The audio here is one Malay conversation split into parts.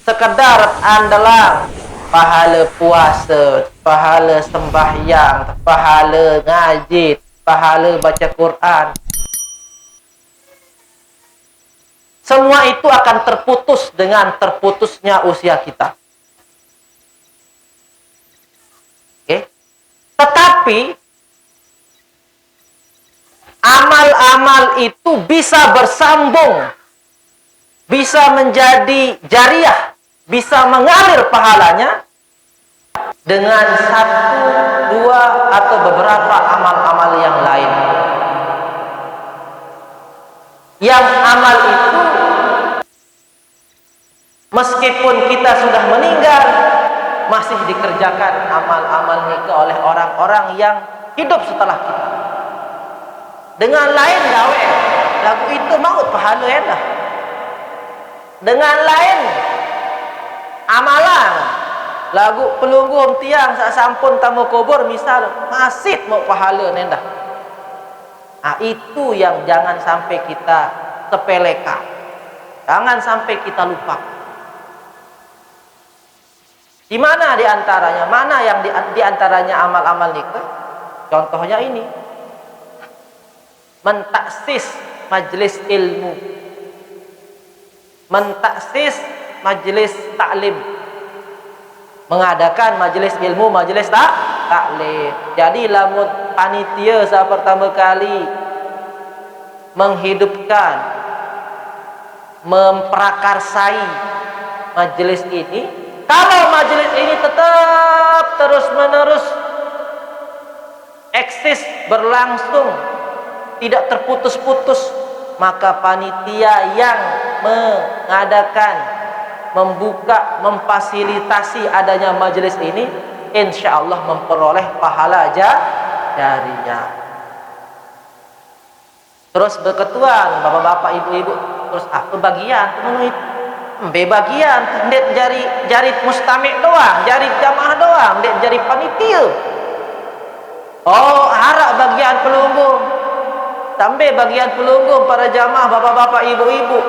sekedar andalang pahala puasa, pahala sembahyang, pahala ngaji, pahala baca Quran. Semua itu akan terputus dengan terputusnya usia kita. Oke. Tetapi amal-amal itu bisa bersambung, bisa menjadi jariah, bisa mengalir pahalanya dengan satu, dua, atau beberapa amal-amal yang lain. Yang amal itu meskipun kita sudah meninggal masih dikerjakan amal-amal itu oleh orang-orang yang hidup setelah kita. Dengan lain gawe lagu itu maut pahala dah. Dengan lain amalan lagu pelungguh tiang sak sampun tamu kubur misal masih mau pahala nendah. Itu yang jangan sampai kita sepelekan. Jangan sampai kita lupa. Di mana di antaranya? Mana yang di antaranya amal-amal nikah? Contohnya ini. Mentaksis majelis ilmu. Mentaksis majelis taklim. Mengadakan majelis ilmu, majelis taklim. Jadi lamun panitia saat pertama kali menghidupkan, memprakarsai majelis ini, kalau majelis ini tetap terus-menerus eksis, berlangsung, tidak terputus-putus, maka panitia yang mengadakan, membuka, memfasilitasi adanya majelis ini, insya Allah memperoleh pahala jariah. Terus berketuan bapak-bapak, ibu-ibu, terus apa bagian memenuhi bagian dek jari mustamik doang, jari jamaah doang, dek jari panitia. Oh, harap bagian pelunggung, sampai bagian pelunggung para jamaah, bapak-bapak, ibu-ibu,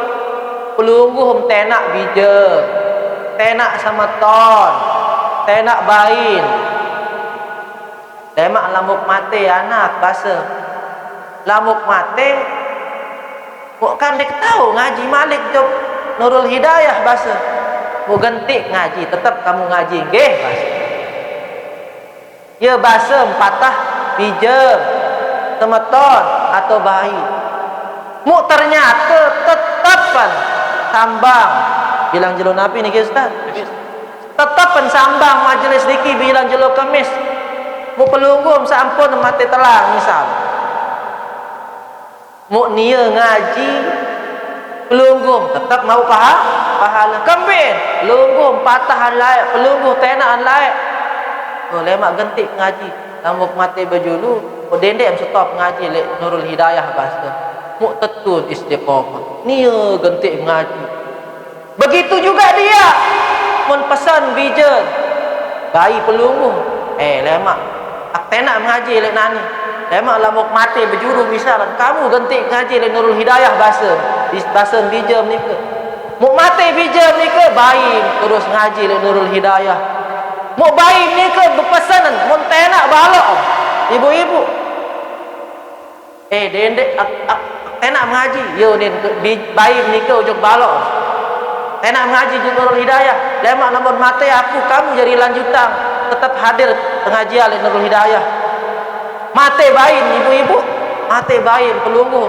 pelunggung tenak bija, tenak sama ton, tenak bain, temak lamuk mate anak bahasa lamuk mate, bukan dek tahu ngaji Malik job Nurul Hidayah bahasa, mau ganti ngaji, tetap kamu ngaji, geh bahasa. Ya bahasa patah pijem, semeton atau bayi. Mu ternyata tetapan sambang, bilang jelo napi nih Ustaz. Tetapan sambang majelis diki bilang jelo kemis. Mu pelunggum sampun mati telang misal. Mu nia ngaji pelunggum tetap mau pahala. Kembin pelunggum patahan layak, pelungguh tenaan layak. Oh, lemak gentik ngaji. Lamuk mati berjulu, oh dendek stop ngaji lek Nurul Hidayah bahasa. Mu tetun istiqomah. Nia gentik ngaji. Begitu juga dia mun pesan bijen bayi pelungguh. Lemak ak tenak ngaji lek nani. Lemak lamuk mati berjuru misalan. Kamu gentik ngaji lek Nurul Hidayah bahasa. Bahasa bijem ni ke. Mu mati bijem ni ke bayi terus ngaji lek Nurul Hidayah. Mau bayi ni ke berpesanan mun tenak balok ibu-ibu dendek tenak mengaji yo ni bayi ni ke ujung balok tenak mengaji di Nurul Hidayah lemak namun mati aku kamu jadi lanjutan tetap hadir pengajian di Nurul Hidayah mati bayi ibu-ibu mati bayi pelungguh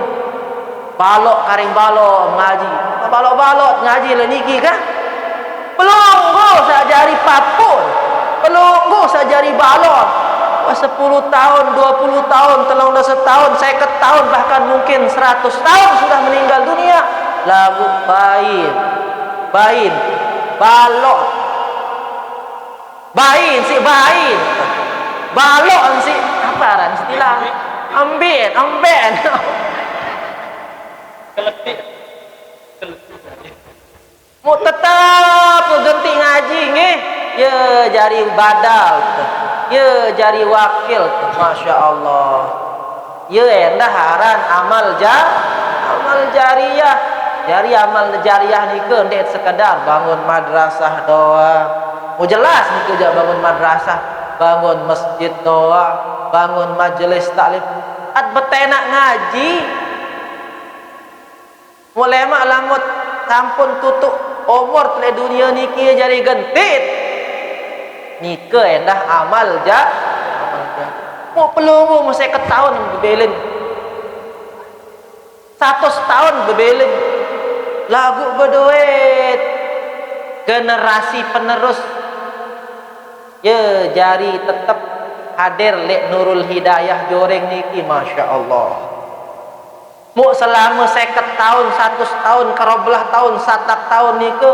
balok karing balok mengaji balok-balok ngaji le niki kan pelungguh sajari papun pelungguh sajari balon 10 tahun, 20 tahun, 30 tahun, 50 tahun, bahkan mungkin 100 tahun sudah meninggal dunia. Lagu bain, balon, bain si bain, balon si apa ran istilah, amben, keletik, mau tetap ganti ngaji nggih. Ya jari badal, ya jari wakil, masya Allah. Ya endah haran amal jariah. Jari amal jariah ni ke ndek sekadar bangun madrasah doang. Mau jelas ni ke bangun madrasah, bangun masjid doang, bangun majelis taklim. At betenak ngaji. Mulai mak langut sampun tutup umur tele dunia niki jari gentit. Nike endah amal ja. Mau pelungu masih ketahun bebelin. 100 tahun bebelin. Lagu berduit. Generasi penerus. Ya jari tetap hadir lek Nurul Hidayah joreng niki, Masya Allah. Mu selama 50 tahun, 100 tahun, karoblah tahun, 100 tahun niku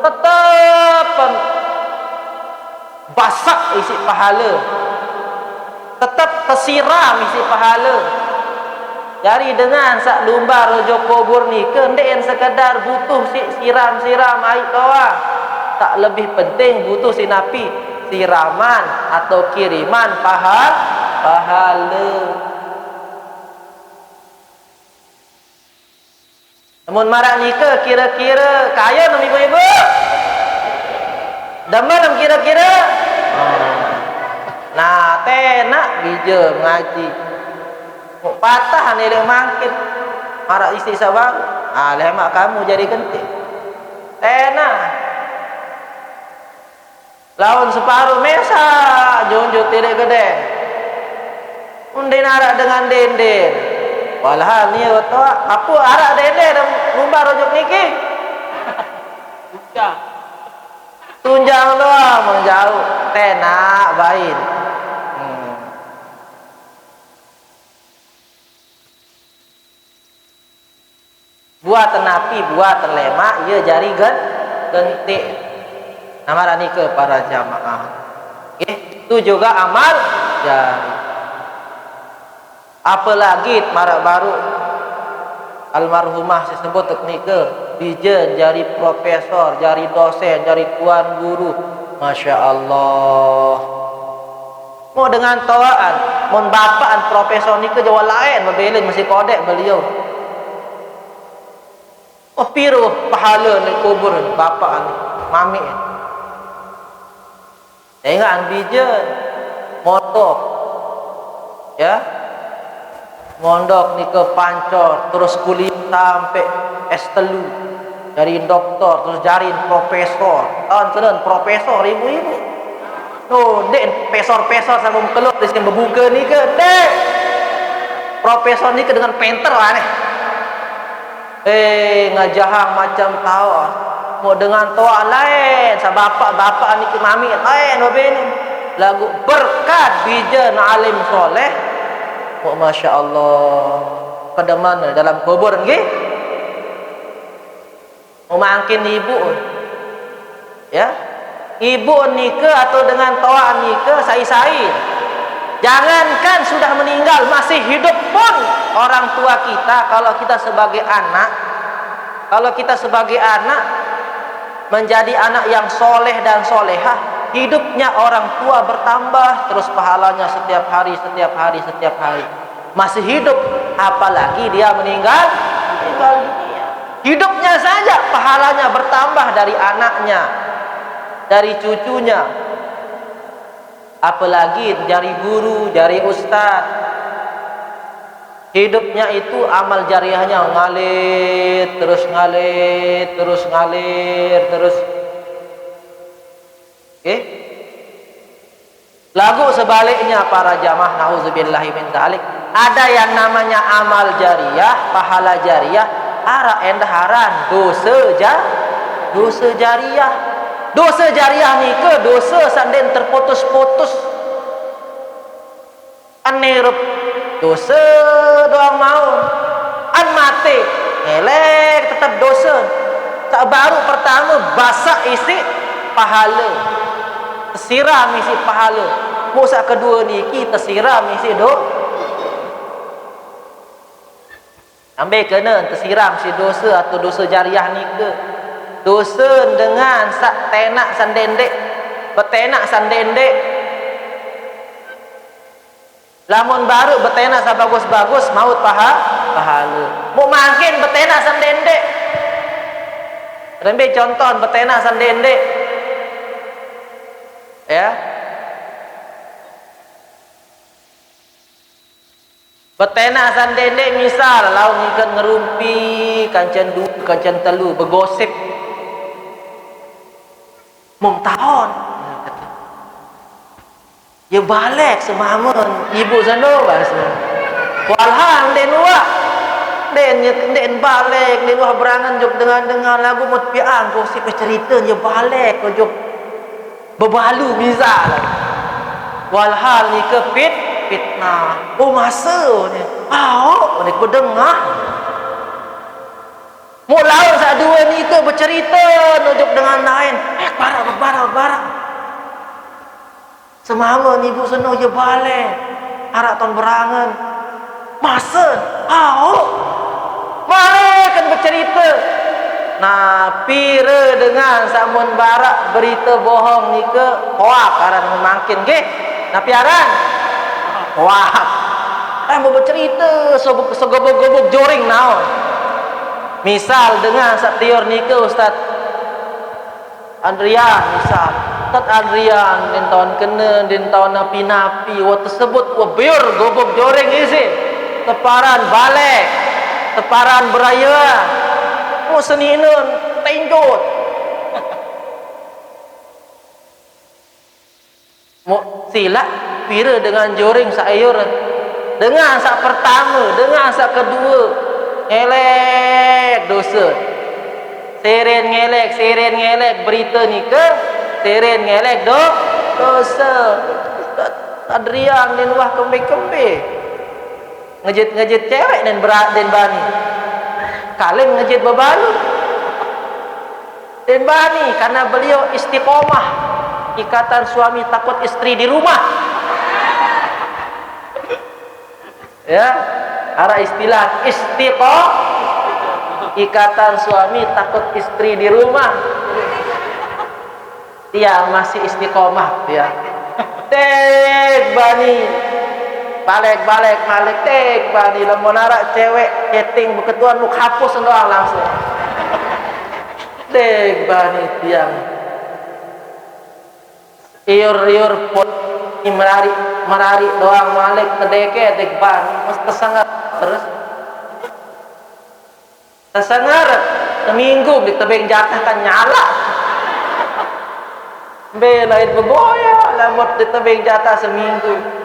tetap basak isi pahala. Tetap tersiram isi pahala. Jadi dengan sak lumba rojo kubur ni kendek sekadar butuh si siram-siram air doang. Tak lebih penting butuh si napi siraman atau kiriman pahala. Namun marah ni kira-kira kaya nam ibu-ibu? Demen kira-kira? Nah, tenak bija ngaji. Mau patah ni dia makin. Marah isteri sabang. Lemak kamu jadi gentik. Tenak. Lawan separuh mesa. Junjut tidak gede. Undin arak dengan denden. Walhal ni apa arak denden dan rumah rojok niki. Tunjang doang menjauh. Tenak bain. Buat tenapi, buat terlemak, ia jari gentik. Nama ni ke para jamaah. Itu juga amal jari. Apalagi marak baru almarhumah saya sebut teknik ke bijen jari profesor, jari dosen, jari tuan guru. Masya Allah. Mau dengan tawaan, mau bapaan profesor ni ke jawa lain, berbelin masih kodek beliau. Oh piruh pahala ni kubur bapaan ni, mami. Tengok bijen, mondok, ya, mondok ni ke Pancor, terus kuliah sampai S3, dari doktor, terus jari profesor, tahun profesor ibu-ibu. Oh, dek pesor-pesor sama keluar dari sini berbuka ni ke, dek. Profesor ni ke dengan penter lah ni. Ngajahang macam tahu. Mau dengan toa lain, sa bapak-bapak ni ke mami lain ni. Lagu berkat bijen alim soleh. Oh, Masya Allah. Pada mana dalam kubur nggih? Mungkin ibu. Ya. Ibu nike atau dengan toa nike sai-sai. Jangankan sudah meninggal, masih hidup pun orang tua kita, kalau kita sebagai anak menjadi anak yang soleh dan solehah, hidupnya orang tua bertambah terus pahalanya setiap hari. Masih hidup, apalagi dia meninggal dunia. Hidupnya saja pahalanya bertambah dari anaknya, dari cucunya. Apalagi jari guru, jari ustaz. Hidupnya itu amal jariahnya ngalir terus. Lagu sebaliknya para jamaah, nauzubillahi min dzalik. Ada yang namanya amal jariah, pahala jariah, ara endaharan dosa jariah. Dosa jariah ni ke dosa sanden terputus-putus. Anirup dosa doang mau. An mati elek tetap dosa. Tak baru pertama basak isi pahala. Tersiram isi pahala. Musa kedua ni kita tersiram isi ambil kena tersiram si dosa atau dosa jariah ni ke. Dosa dengan sak tenak sandendek, betenak sandendek. Lamun baru betenak sa bagus-bagus maut pahala. Mau makin betenak sandendek. Ambil contoh betena sandendek. Ya. Betena sandendek misal lau ikan ngerumpi, kancan du, kancan telu bergosip. Mung tahun. Ya balik semamun ibu sana bahasa. Walhang den wak. Den balik, den wak berangan jok dengan lagu mut piang gosip cerita ya balik ko jok bebalu misal. Walhal ni ke fitnah. Oh masa ni. Oh, ni ku dengar. Mulau sak dua ni ke bercerita nujuk dengan lain. Barang. Semama ni ibu seno je balik. Harap ton berangan. Masa? Balik kan bercerita. Nah, pira dengan samun barak berita bohong ni ke hoak aran memakin ke? Nah, piaran hoak. Mau bercerita segobok-gobok joring naon. Misal dengan sak tior ni ke Ustaz Andrian misal. Ustaz Andrian din tahun kena din tahun napi-napi wa tersebut wa biur gobok joring isi. Teparan balik. Teparan beraya. Mau seninun tenjot. Mau sila pira dengan joring sayur. Dengan sak pertama, dengan sak kedua, ngelek dosa. Seren ngelek berita ni ke, seren ngelek dosa. Adrian din wah kembe-kembe. Ngejit cewek dan berat dan bani. Kaleng ngejit bebalu. Dan bani karena beliau istiqomah. Ikatan suami takut istri di rumah. Ya, ada istilah istiqomah. Ikatan suami takut istri di rumah. Dia masih istiqomah dia. Tek bani. Balik tek bani lamun arak cewek chatting beketuan lu hapus doang langsung. Tek bani tiang. Iur pun merari doang malik kedeke tek bani mesti sangat terus. Tersangar seminggu di tebing jatah kan nyala. Belain beboya lamut di tebing jatah seminggu.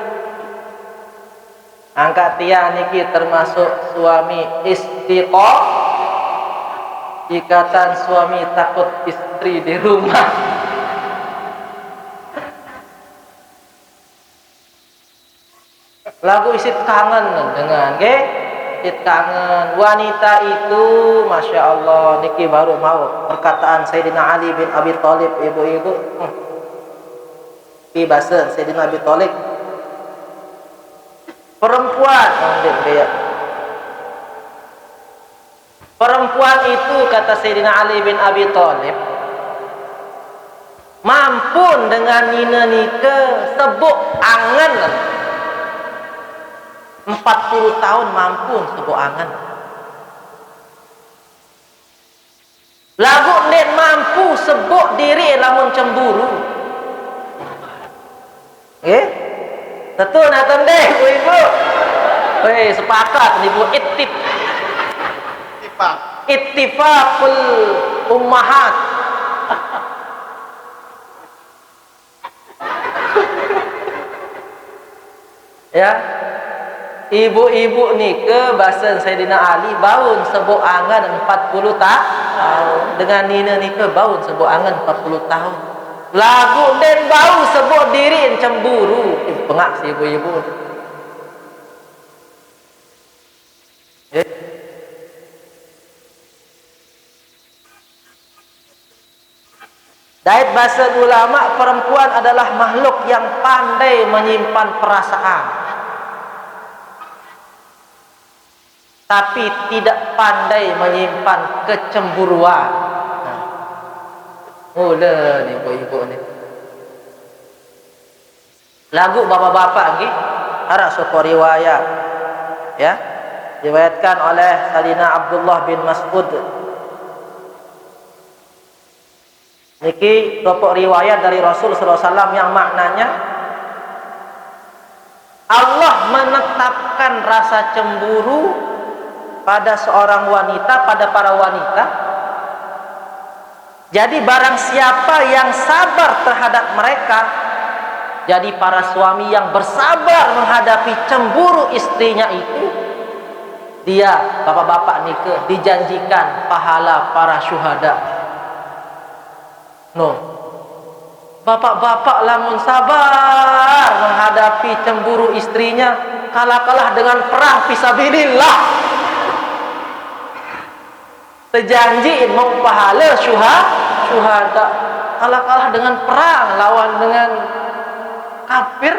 Angkat tiang niki termasuk suami istiqomah. Ikatan suami takut istri di rumah. Lagu isit kangen dengan isit kangen. Wanita itu Masya Allah niki baru mau perkataan Sayyidina Ali bin Abi Thalib ibu-ibu. Bahasa Sayyidina Abi Thalib. Perempuan itu kata Sayyidina Ali bin Abi Thalib mampu dengan nina nika sebuk angan 40 tahun mampu sebuk angan lagu nen mampu sebuk diri lamun cemburu betul natan deh ibu. Hei sepakat ibu ittifaqul ummahat. Ya. Ibu-ibu ni ke bahasa Sayyidina Ali baun sebuk angan 40 tahun. Dengan nina ni ke baun sebuk angan 40 tahun. Lagu den bau sebut diri cemburu. Pengak si ibu-ibu. Dari bahasa ulama, perempuan adalah makhluk yang pandai menyimpan perasaan, tapi tidak pandai menyimpan kecemburuan. Mula ni ibu-ibu ni. Lagu bapak-bapak ni ada suatu riwayat. Ya. Diriwayatkan oleh Sayyidina Abdullah bin Mas'ud. Niki pokok riwayat dari Rasul sallallahu alaihi wasallam yang maknanya Allah menetapkan rasa cemburu pada seorang wanita, pada para wanita. Jadi barang siapa yang sabar terhadap mereka, jadi para suami yang bersabar menghadapi cemburu istrinya itu, dia bapak-bapak nikah dijanjikan pahala para syuhada. No, bapak-bapak lamun sabar menghadapi cemburu istrinya, kalah-kalah dengan perang fisabilillah. Terjanji mau pahala syuhada, kalah-kalah dengan perang lawan dengan kafir,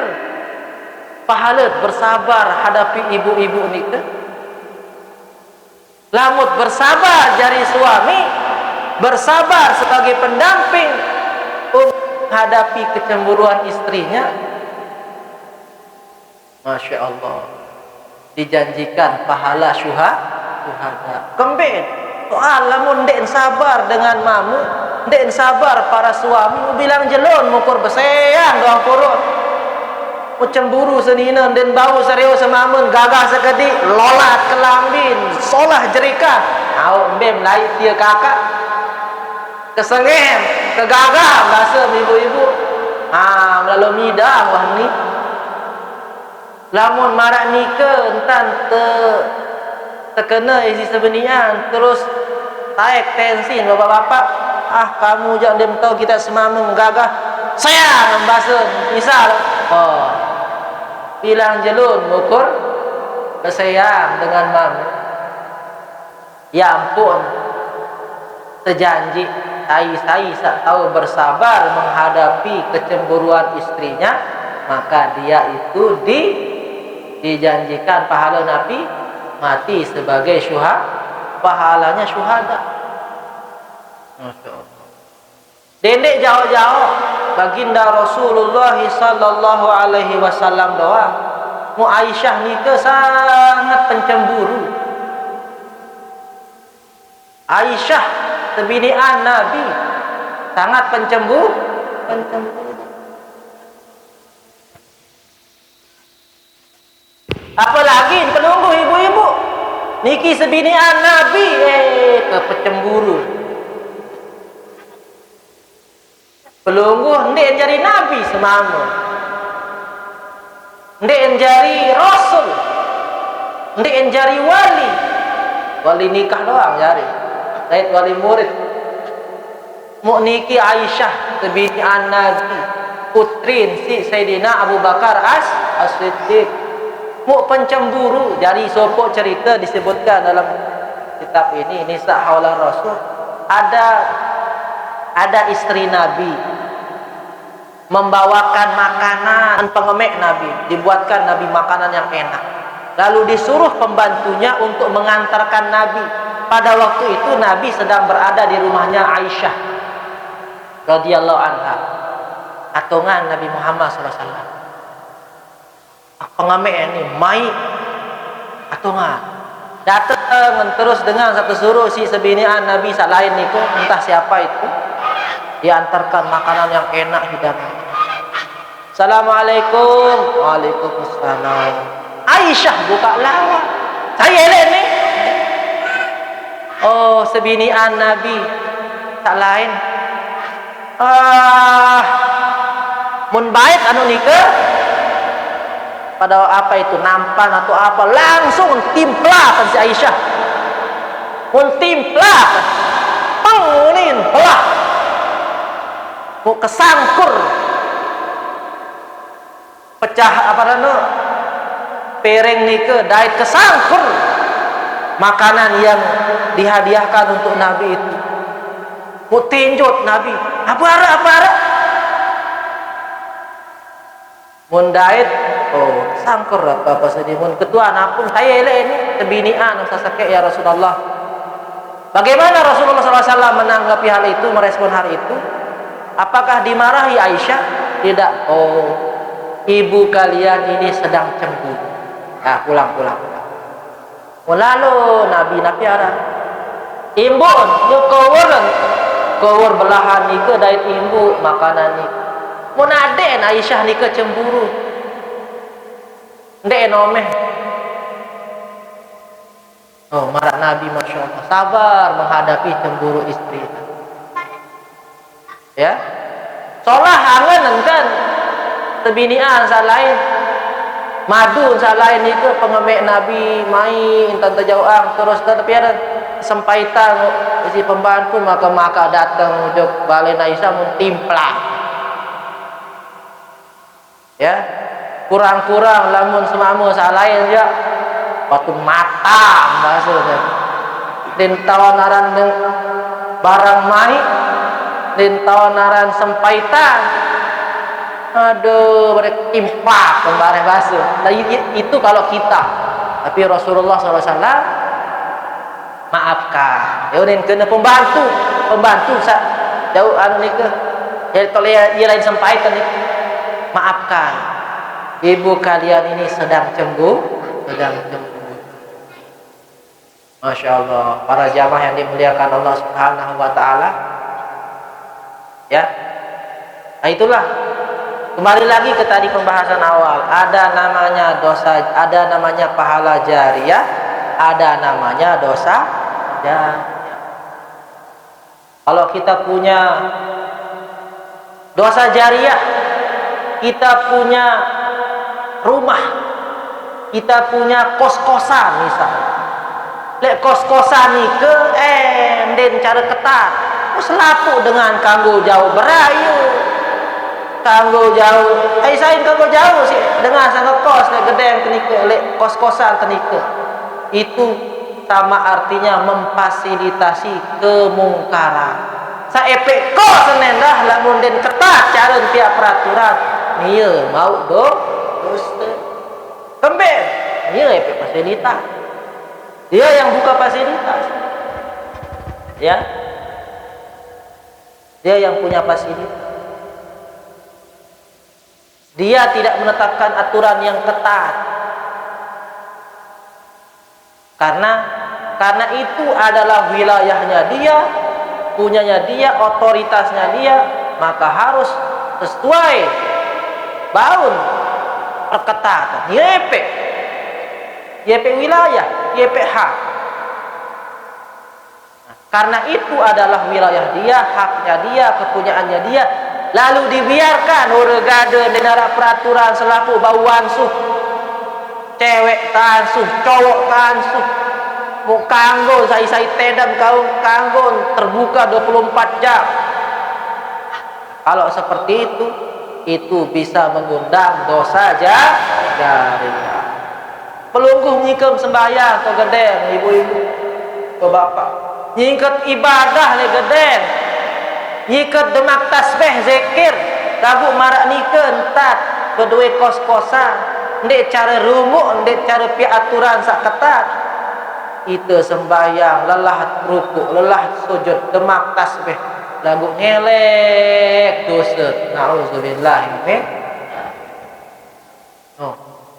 pahala bersabar hadapi ibu-ibu nikah. Lamun bersabar jari suami, bersabar sebagai pendamping untuk menghadapi kecemburuan istrinya, Masya Allah, dijanjikan pahala syuhada. Kembali soal lamun dek sabar dengan mamu, dek sabar para suami bilang jelon mukur besean doang kurut, cemburu senina dan bau serius semamun gagah sekedik lolat kelambin solah jerika au mbem lain dia kakak kesengem, kegagah bahasa ibu-ibu. Melalui midang wah ni. Lamun marak nikah entan terkena isi sebenian terus taik tensi bapak-bapak. Kamu jangan dem tahu kita semamung gagah. Sayang bahasa misal. Bilang jelun mukur bersayang dengan mamu. Ya ampun. Terjanji saya tahu bersabar menghadapi kecemburuan istrinya, maka dia itu dijanjikan pahala Nabi mati sebagai pahalanya syuhada. Masya Allah. Dendek jauh-jauh baginda Rasulullah sallallahu alaihi wasallam doa. Mu Aisyah nikah sangat pencemburu. Aisyah sebinian Nabi sangat pencemburu. Apalagi penunggu ibu-ibu niki sebinian Nabi ke pencemburu. Pelungguh ndek jari Nabi semama, ndek jari Rasul, ndek jari wali nikah doang jari. Lain wali murid. Mu niki Aisyah sebinian Nabi, putrin si Sayyidina Abu Bakar As-Siddiq. Mu pencemburu. Jadi sopok cerita disebutkan dalam kitab ini Nisa Haula Rasul. Ada istri Nabi membawakan makanan pengemek Nabi, dibuatkan Nabi makanan yang enak. Lalu disuruh pembantunya untuk mengantarkan Nabi. Pada waktu itu Nabi sedang berada di rumahnya Aisyah radhiyallahu anha, atungan Nabi Muhammad SAW. Pengamek ini mai atungan datang terus dengan satu suruh si sebinian Nabi sak lain niku, entah siapa itu, diantarkan makanan yang enak hidangan. Assalamualaikum. Waalaikumsalam. Aisyah buka lawak. Saya elek ni. Oh, sebinian Nabi tak lain. Mun bait anu nikah pada apa itu nampan atau apa langsung timplakan si Aisyah. Mun timplakan pengunin pelah. Mau kesangkur pecah apa nana piring nikah dait kesangkur makanan yang dihadiahkan untuk Nabi itu. Mau tinjut Nabi apa arah mundait sangkur apa sedih mun ketua napun saya ini kebinian sasake ya Rasulullah. Bagaimana Rasulullah SAW menanggapi hal itu, merespon hal itu? Apakah dimarahi Aisyah? Tidak. Ibu kalian ini sedang cemburu. Pulang. Lalu Nabi arah imbun nyukawuran kawar belahan ni ke dari ibu makanan ni. Mun aden Aisyah ni ke cemburu. Ndek nomeh. Oh, marah Nabi Masya Allah sabar menghadapi cemburu istri. Ya, solah hangan kan tebinian salain madu salain ni ke pengemek Nabi main tante jauang terus tapi ada sempaitan isi pembantu maka datang ujung balen Aisyah mun timplah. Ya, kurang-kurang lamun semamu salain ya waktu mata bahasanya dan tawanaran barang mai dan tawanaran sempaitan aduh mereka impak kembali bahasa nah, itu kalau kita tapi Rasulullah SAW maafkan ya udah kena pembantu jauh anu ni ke jadi kalau dia lain sempaitan ni maafkan ibu kalian ini sedang cemburu Masya Allah, para jamaah yang dimuliakan Allah Subhanahu wa Ta'ala, ya, nah itulah. Kembali lagi ke tadi pembahasan awal. Ada namanya dosa, ada namanya pahala jariyah, ada namanya dosa jariyah. Kalau kita punya dosa jariyah, kita punya rumah, kita punya kos-kosan misalnya. Lek kos-kosan ni ke den cara ketat selapu dengan kanggo jauh berayu kanggo jauh sain kanggo jauh sih dengan sangat kos lek gedeng kenika lek kos-kosan kenika itu sama artinya memfasilitasi kemungkaran saepek kos senen dah lamun den ketat cara tiap peraturan nieu mau dosa kembel nieu epek fasilitas. Dia yang buka fasilitas. Ya. Dia yang punya fasilitas. Dia tidak menetapkan aturan yang ketat. Karena itu adalah wilayahnya dia, punyanya dia, otoritasnya dia, maka harus sesuai baun perketatan. YP wilayah, YP hak. Karena itu adalah wilayah dia, haknya dia, kepunyaannya dia, lalu dibiarkan urgade negara peraturan selaku bau wansuh, cewek tansuh, cowok tansuh, mau kanggo sai tedam kau kanggo terbuka 24 jam. Kalau seperti itu bisa mengundang dosa jariyah. Pelungguh nyikem sembahyang ke gedeng ibu-ibu ke bapak nyiket ibadah le gedeng nyiket demak tasbih zikir lagu marak niken tat berdua kos-kosan ndek cara rumuk ndek cara pi aturan sak ketat itu sembahyang lelah rukuk lelah sujud demak tasbih lagu ngelek dosa nauzubillah min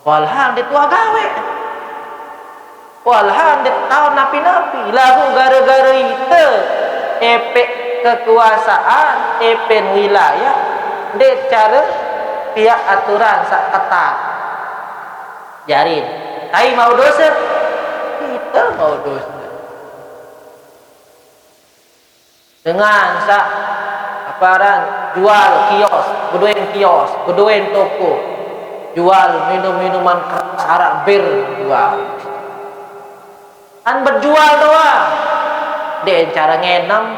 walhang di tua gawe walhang di tahun napi-napi lagu gara-gara itu efek kekuasaan efek wilayah de cara pihak aturan sak ketat jarin tapi mau dosa kita mau dosa dengan sak aparan jual kios beduin toko jual minuman keras arak bir jual an berjual doang den cara ngenam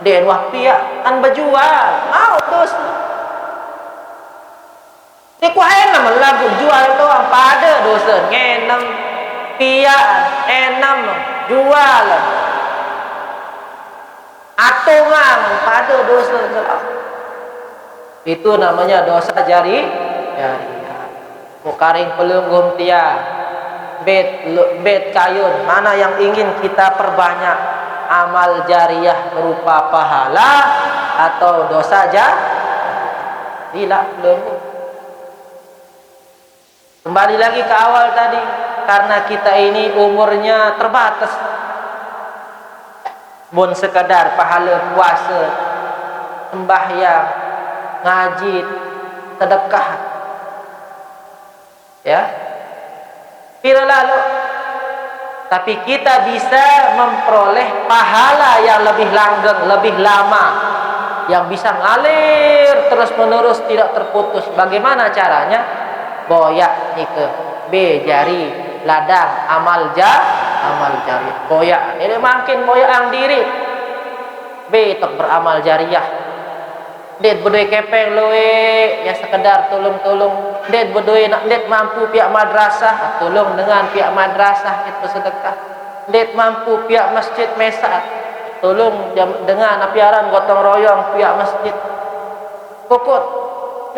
den wahpia an berjual mau terus ni ku enam lagu jual doang pada dosa ngenam pia enam jual atungan pada dosa itu namanya dosa jariyah mukaring pelunggum tia bet kayun mana yang ingin kita perbanyak amal jariyah berupa pahala atau dosa jariyah pelunggum kembali lagi ke awal tadi karena kita ini umurnya terbatas Mun sekadar pahala puasa, sembahyang, ngaji, sedekah, ya, pira lalu. Tapi kita bisa memperoleh pahala yang lebih langgeng, lebih lama, yang bisa ngalir terus menerus tidak terputus. Bagaimana caranya? Boyak nike B jari ladang amal jari boyak. Jadi makin boyak ang diri B tok beramal jariah. Det bedoi kepeng loe ya sekedar tolong-tolong. Det bedoi nak det mampu pihak madrasah, tolong dengan pihak madrasah kita sedekah. Det mampu pihak masjid mesat, tolong dengan apiaran gotong royong pihak masjid. Pokok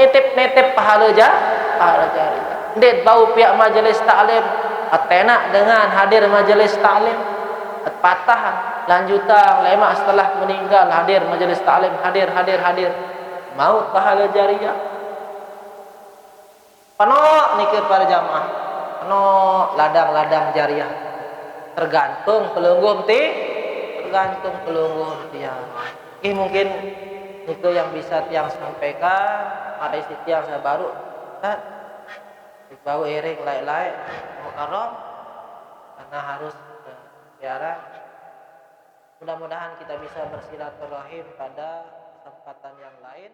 nitip pahala jari. Det bau pihak majelis taklim, atenak dengan hadir majelis taklim. Patahan lanjutan lema setelah meninggal hadir majelis taklim, hadir mau pahala jariah penuh nikir para jamaah, penuh ladang jariah, tergantung pelungguh ya. Ini mungkin itu yang bisa tiang sampaikan. Ada isi tiang saya baru bau iring lain mukarram karena harus biara. Mudah-mudahan kita bisa bersilaturahim pada kesempatan yang lain.